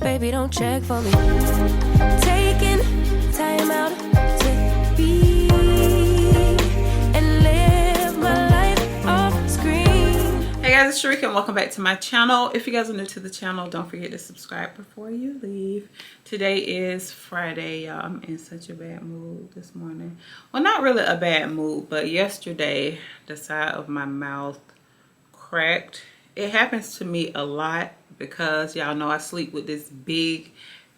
baby, don't check for me. Taking time out to be and live my life off screen. Hey guys, it's Sharika and welcome back to my channel. If you guys are new to the channel, don't forget to subscribe before you leave. Today is Friday, y'all. I'm in such a bad mood this morning. Well, not really a bad mood, but yesterday the side of my mouth cracked. It happens to me a lot because y'all know I sleep with this big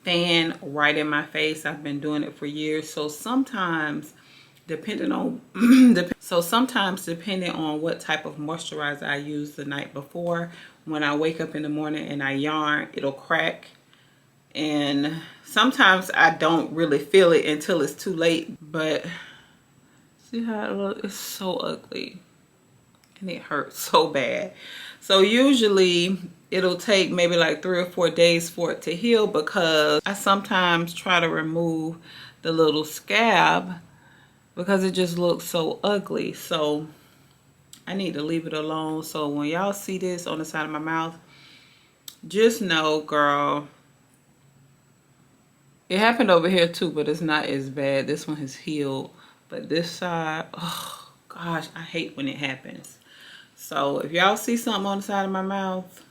fan right in my face. I've been doing it for years. So sometimes depending on depending on what type of moisturizer I use the night before, when I wake up in the morning and I yarn, it'll crack. And sometimes I don't really feel it until it's too late. But see how it looks? It's so ugly and it hurts so bad. So usually it'll take maybe like 3 or 4 days for it to heal, because I sometimes try to remove the little scab because it just looks so ugly. So I need to leave it alone. So when y'all see this on the side of my mouth, just know, girl, it happened over here too, but it's not as bad. This one has healed, but this side, oh gosh, I hate when it happens. So if y'all see something on the side of my mouth,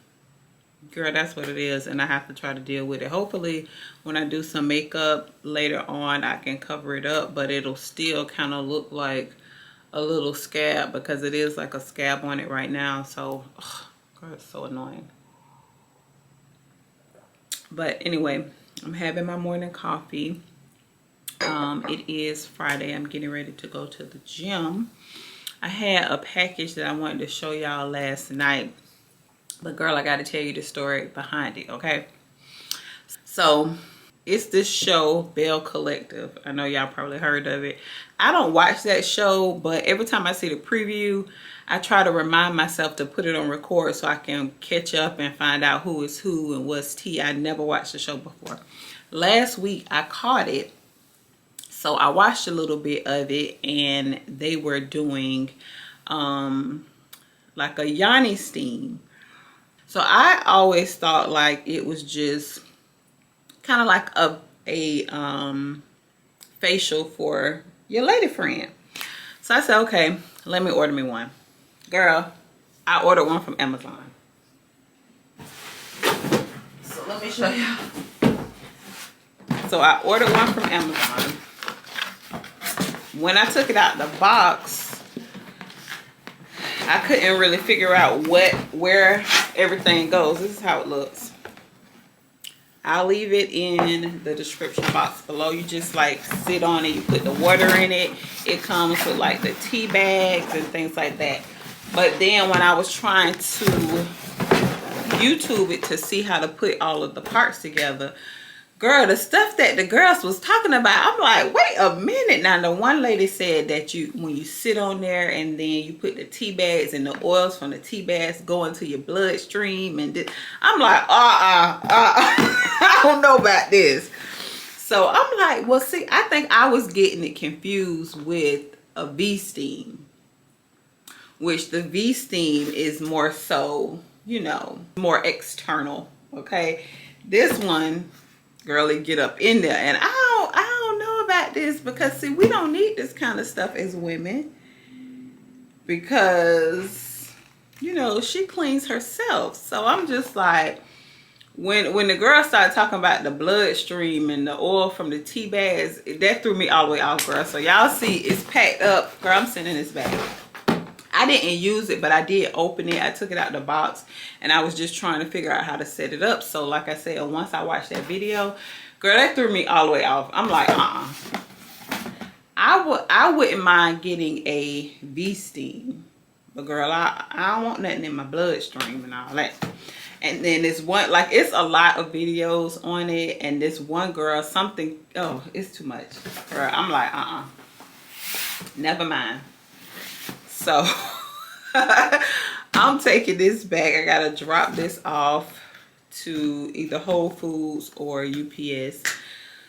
girl, that's what it is, and I have to try to deal with it. Hopefully when I do some makeup later on, I can cover it up, but it'll still kind of look like a little scab because it is like a scab on it right now. So girl, it's so annoying. But anyway, I'm having my morning coffee. It is Friday. I'm getting ready to go to the gym. I had a package that I wanted to show y'all last night, but girl, I got to tell you the story behind it, okay? So it's this show, Bell Collective. I know y'all probably heard of it. I don't watch that show, but every time I see the preview, I try to remind myself to put it on record so I can catch up and find out who is who and what's tea. I never watched the show before. Last week I caught it, so I watched a little bit of it, and they were doing like a yoni steam. So I always thought like it was just kind of like a facial for your lady friend. So I said, okay, let me order me one. Girl, I ordered one from Amazon. So let me show you. So I ordered one from Amazon. When I took it out the box, I couldn't really figure out where everything goes. This is how it looks. I'll leave it in the description box below. You just like sit on it, you put the water in it. It comes with like the tea bags and things like that. But then when I was trying to YouTube it to see how to put all of the parts together, girl, the stuff that the girls was talking about, I'm like, wait a minute. Now, the one lady said that when you sit on there and then you put the tea bags and the oils from the tea bags go into your bloodstream. And I'm like, I don't know about this. So I'm like, well, see, I think I was getting it confused with a V-steam, which the V-steam is more so, you know, more external, okay? This one, girlie, get up in there, and I don't know about this, because see, we don't need this kind of stuff as women, because you know she cleans herself. So I'm just like, when the girl started talking about the bloodstream and the oil from the tea bags, that threw me all the way off, girl. So y'all see it's packed up, girl. I'm sending this back. I didn't use it, but I did open it. I took it out the box, and I was just trying to figure out how to set it up. So like I said, once I watched that video, girl, that threw me all the way off. I'm like, I wouldn't mind getting a V-steam, but girl, I don't want nothing in my bloodstream and all that. And then this one, like, it's a lot of videos on it, and this one girl, something, oh, it's too much, girl. I'm like, never mind. So I'm taking this back. I gotta drop this off to either Whole Foods or UPS.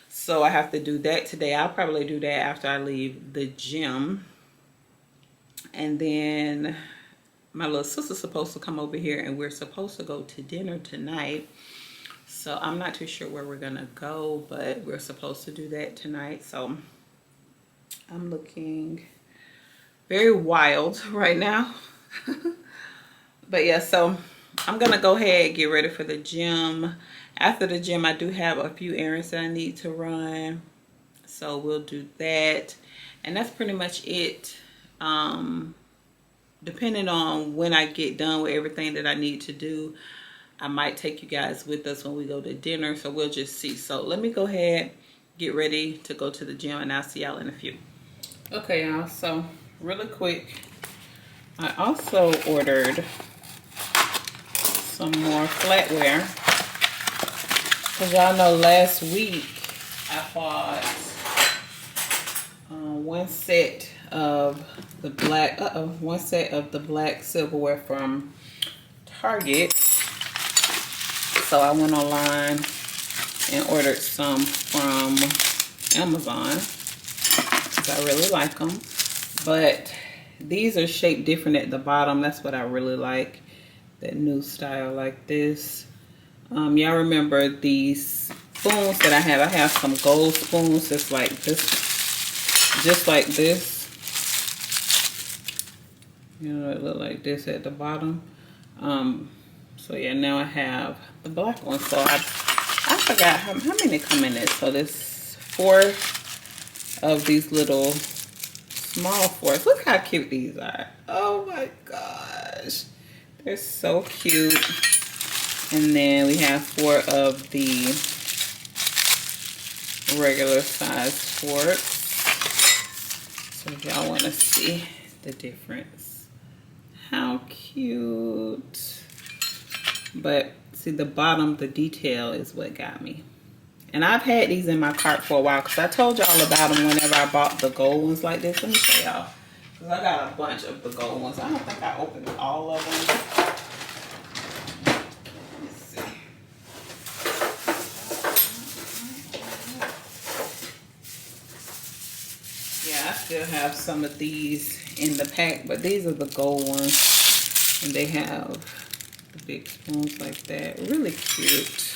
So I have to do that today. I'll probably do that after I leave the gym. And then my little sister's supposed to come over here, and we're supposed to go to dinner tonight. So I'm not too sure where we're gonna go, but we're supposed to do that tonight. So I'm looking very wild right now. But yeah, so I'm gonna go ahead and get ready for the gym. After the gym, I do have a few errands that I need to run, so we'll do that. And that's pretty much it. Depending on when I get done with everything that I need to do, I might take you guys with us when we go to dinner, so we'll just see. So let me go ahead, get ready to go to the gym, and I'll see y'all in a few. Okay, y'all, so really quick, I also ordered some more flatware, because y'all know last week I bought one set of the black silverware from Target. So I went online and ordered some from Amazon because I really like them. But these are shaped different at the bottom. That's what I really like. That new style like this. Y'all remember these spoons that I have? I have some gold spoons just like this. Just like this. You know, it look like this at the bottom. So yeah, now I have the black one. So I forgot how many come in it. So there's 4 of these little small forks. Look how cute these are. Oh my gosh. They're so cute. And then we have 4 of the regular size forks. So if y'all want to see the difference. How cute. But see, the bottom, the detail is what got me. And I've had these in my cart for a while because I told y'all about them whenever I bought the gold ones like this. Let me show y'all. Because I got a bunch of the gold ones. I don't think I opened all of them. Let's see. Yeah, I still have some of these in the pack, but these are the gold ones. And they have the big spoons like that. Really cute.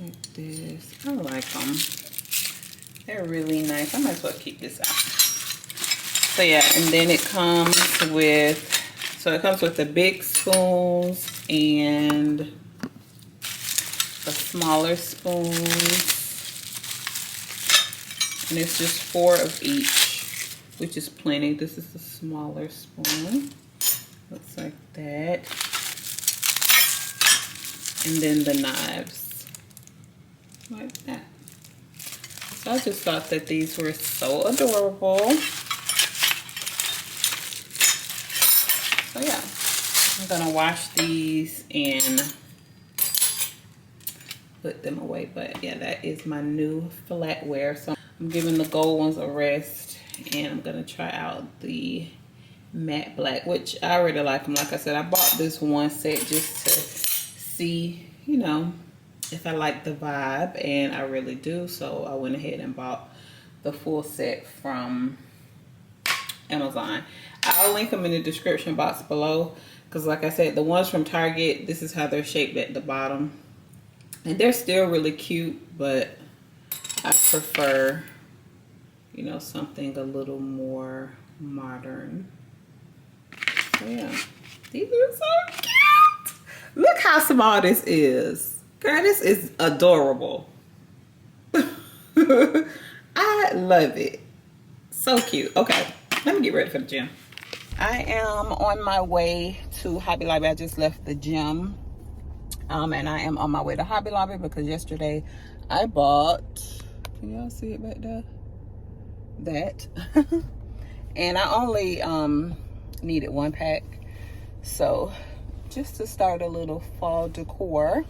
Like this. I like them. They're really nice. I might as well keep this out. So yeah, and then it comes with, the big spoons and the smaller spoons. And it's just 4 of each, which is plenty. This is the smaller spoon. Looks like that. And then the knives. Like that. So I just thought that these were so adorable. So yeah, I'm gonna wash these and put them away. But yeah, that is my new flatware. So I'm giving the gold ones a rest, and I'm gonna try out the matte black, which I already like them. Like I said, I bought this one set just to see, you know, if I like the vibe, and I really do. So I went ahead and bought the full set from Amazon. I'll link them in the description box below, because like I said, the ones from Target, this is how they're shaped at the bottom, and they're still really cute, but I prefer, you know, something a little more modern. So yeah, these are so cute. Look how small this is. Girl, this is adorable. I love it. So cute. Okay, let me get ready for the gym. I am on my way to Hobby Lobby. I just left the gym. And I am on my way to Hobby Lobby because yesterday I bought, can y'all see it back there? That. And I only needed 1 pack. So just to start a little fall decor.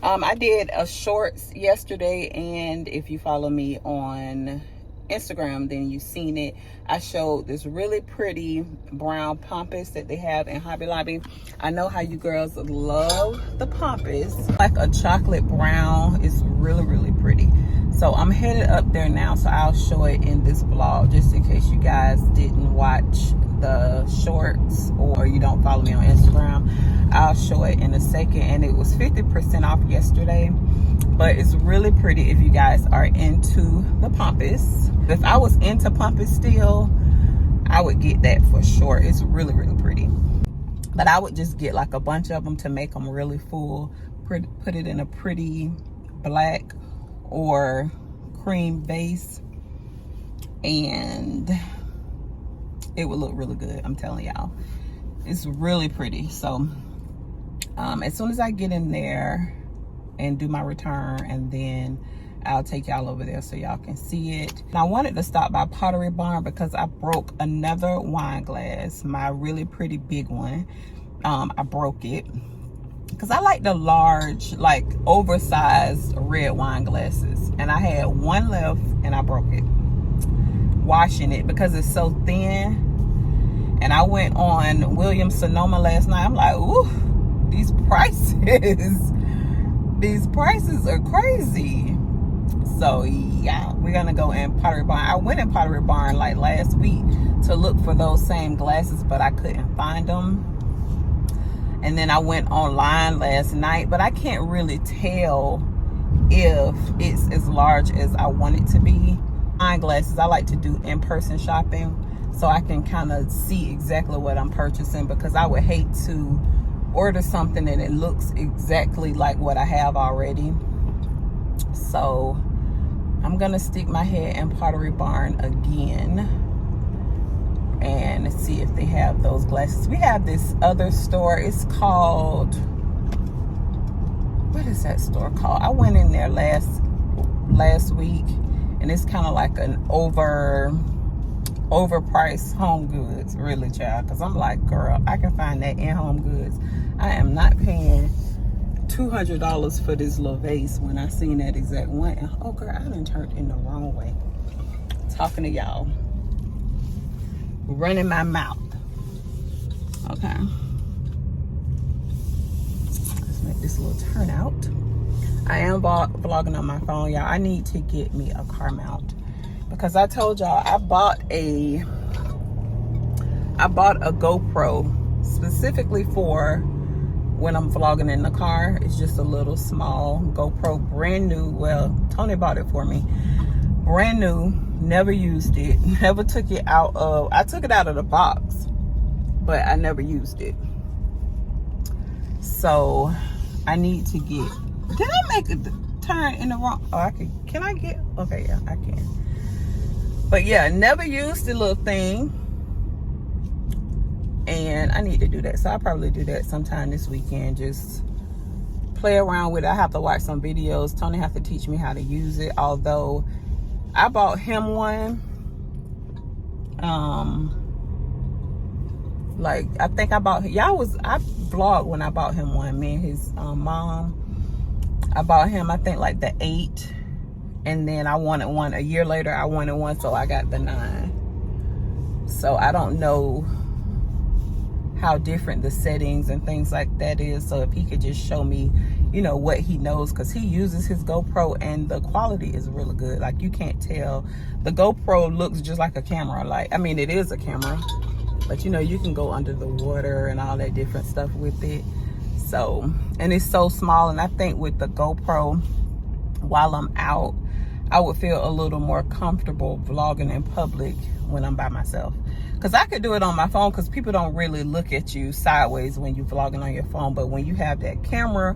I did a shorts yesterday, and if you follow me on Instagram, then you've seen it. I showed this really pretty brown pampas that they have in Hobby Lobby. I know how you girls love the pampas. Like a chocolate brown. It's really, really pretty. So I'm headed up there now, so I'll show it in this vlog just in case you guys didn't watch the shorts, or you don't follow me on Instagram, I'll show it in a second. And it was 50% off yesterday, but it's really pretty if you guys are into the pampas. If I was into pampas still, I would get that for sure. It's really, really pretty. But I would just get like a bunch of them to make them really full. Put it in a pretty black or cream base, and it would look really good. I'm telling y'all, it's really pretty. So as soon as I get in there and do my return, and then I'll take y'all over there so y'all can see it. And I wanted to stop by Pottery Barn because I broke another wine glass, my really pretty big one. I broke it because I like the large, like oversized red wine glasses, and I had one left and I broke it washing it because it's so thin. And I went on Williams Sonoma last night. I'm like, ooh, these prices are crazy. So yeah, we're gonna go in Pottery Barn. I went in Pottery Barn like last week to look for those same glasses, but I couldn't find them. And then I went online last night, but I can't really tell if it's as large as I want it to be. Eyeglasses, I like to do in-person shopping so I can kind of see exactly what I'm purchasing, because I would hate to order something and it looks exactly like what I have already. So I'm gonna stick my head in Pottery Barn again and see if they have those glasses. We have this other store. It's called, what is that store called? I went in there last week, and it's kind of like an overpriced Home Goods, really, child. Because I'm like, girl, I can find that in Home Goods. I am not paying $200 for this little vase when I seen that exact one. And, oh girl, I done turned in the wrong way talking to y'all, running my mouth. Okay, let's make this little turnout. I am vlogging on my phone, y'all. I need to get me a car mount, because I told y'all I bought a GoPro specifically for when I'm vlogging in the car. It's just a little small GoPro, brand new. Well, Tony bought it for me, brand new. Never used it, never took it out of, I took it out of the box, but I never used it. So I need to get, did I make a turn in the wrong, oh, can I get, okay, yeah, I can. But yeah, never used the little thing, and I need to do that. So I'll probably do that sometime this weekend, just play around with it. I have to watch some videos. Tony has to teach me how to use it, although I bought him one. Like, I think I bought, I vlogged when I bought him one, me and his mom. I bought him, I think, like the 8, and then I wanted one a year later. I wanted one, so I got the 9. So I don't know how different the settings and things like that is. So if he could just show me, you know, what he knows, because he uses his GoPro and the quality is really good. Like, you can't tell. The GoPro looks just like a camera. Like, I mean, it is a camera, but you know, you can go under the water and all that different stuff with it. So, and it's so small. And I think with the GoPro, while I'm out, I would feel a little more comfortable vlogging in public when I'm by myself. Because I could do it on my phone, because people don't really look at you sideways when you're vlogging on your phone. But when you have that camera,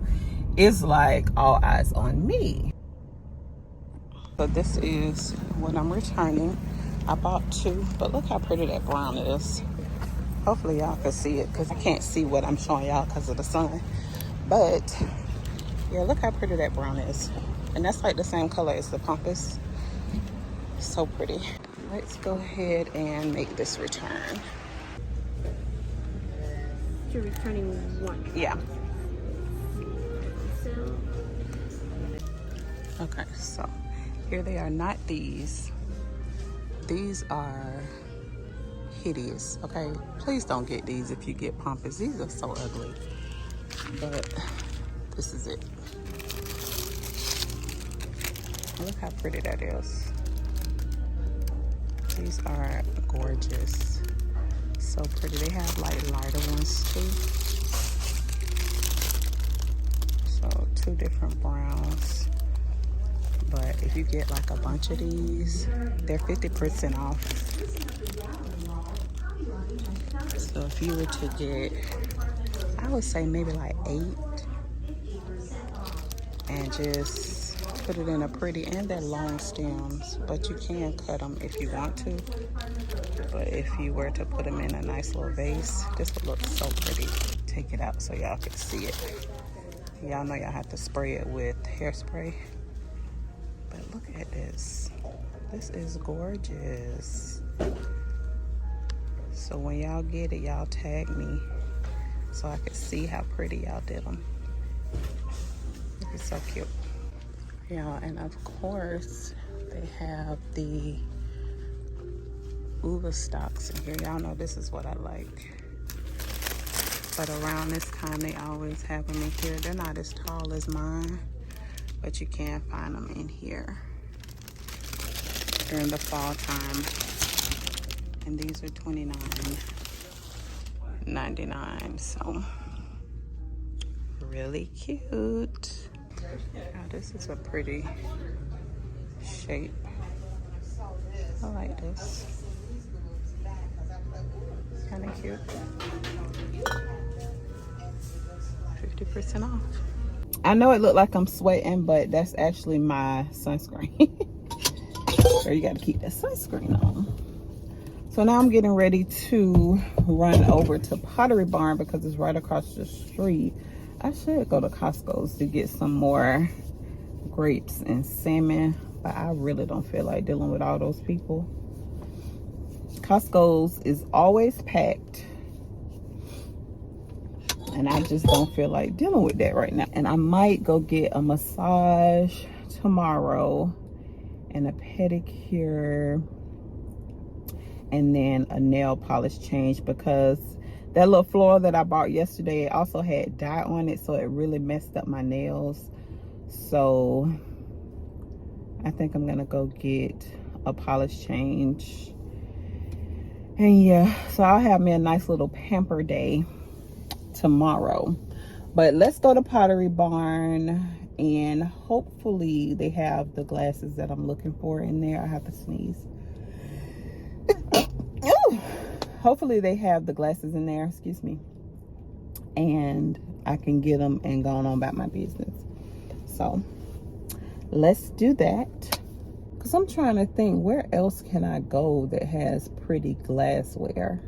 it's like all eyes on me. So this is what I'm returning. I bought 2, but look how pretty that brown is. Hopefully y'all can see it, because I can't see what I'm showing y'all because of the sun. But yeah, look how pretty that brown is. And that's like the same color as the pampas. So pretty. Let's go ahead and make this return. You're returning one. Yeah. So, okay, so here they are. Not these. These are hideous. Okay, please don't get these if you get pampas. These are so ugly. But this is it. Look how pretty that is. These are gorgeous. so pretty. They have like lighter ones too. So 2 different browns. But if you get like a bunch of these, they're 50% off. So if you were to get, I would say maybe like 8, and just put it in a pretty, and they're long stems, but you can cut them if you want to. But if you were to put them in a nice little vase, this would look so pretty. Take it out so y'all can see it. Y'all know y'all have to spray it with hairspray. But look at this. This is gorgeous. So when y'all get it, y'all tag me so I can see how pretty y'all did them. It's so cute. Yeah, and of course, they have the uva stocks in here. Y'all know this is what I like. But around this time, they always have them in here. They're not as tall as mine, but you can find them in here during the fall time. And these are $29.99, so really cute. Now this is a pretty shape. I like this. Kind of cute. 50% off. I know it looked like I'm sweating, but that's actually my sunscreen. So you got to keep that sunscreen on. So now I'm getting ready to run over to Pottery Barn because it's right across the street. I should go to Costco's to get some more grapes and salmon, but I really don't feel like dealing with all those people. Costco's is always packed, and I just don't feel like dealing with that right now. And I might go get a massage tomorrow and a pedicure and then a nail polish change, because that little floral that I bought yesterday also had dye on it, so it really messed up my nails. So I think I'm gonna go get a polish change. And yeah, so I'll have me a nice little pamper day tomorrow. But let's go to Pottery Barn, and hopefully they have the glasses that I'm looking for in there. I have to sneeze. Hopefully they have the glasses in there, excuse me, and I can get them and go on about my business. So let's do that, because I'm trying to think, where else can I go that has pretty glassware?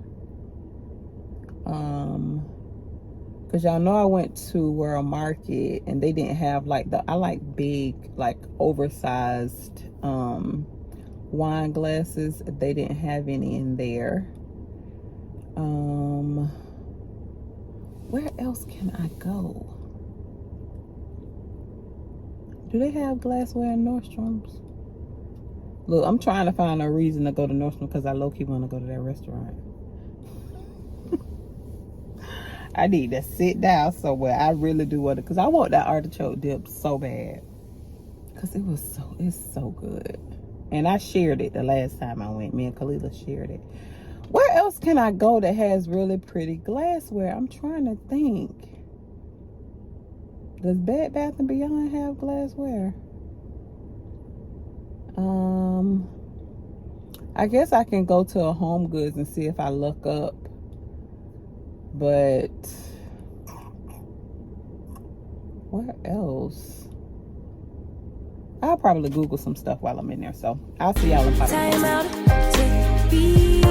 Because y'all know I went to World Market and they didn't have like I like big, like oversized wine glasses. They didn't have any in there. Where else can I go? Do they have glassware in Nordstrom's? Look, I'm trying to find a reason to go to Nordstrom because I low-key want to go to that restaurant. I need to sit down somewhere. I really do want to, because I want that artichoke dip so bad. Because it's so good. And I shared it the last time I went. Me and Kalila shared it. Where else can I go that has really pretty glassware? I'm trying to think. Does Bed Bath & Beyond have glassware? I guess I can go to a Home Goods and see if I look up. But where else? I'll probably Google some stuff while I'm in there. So I'll see y'all in 5 minutes. Time out to be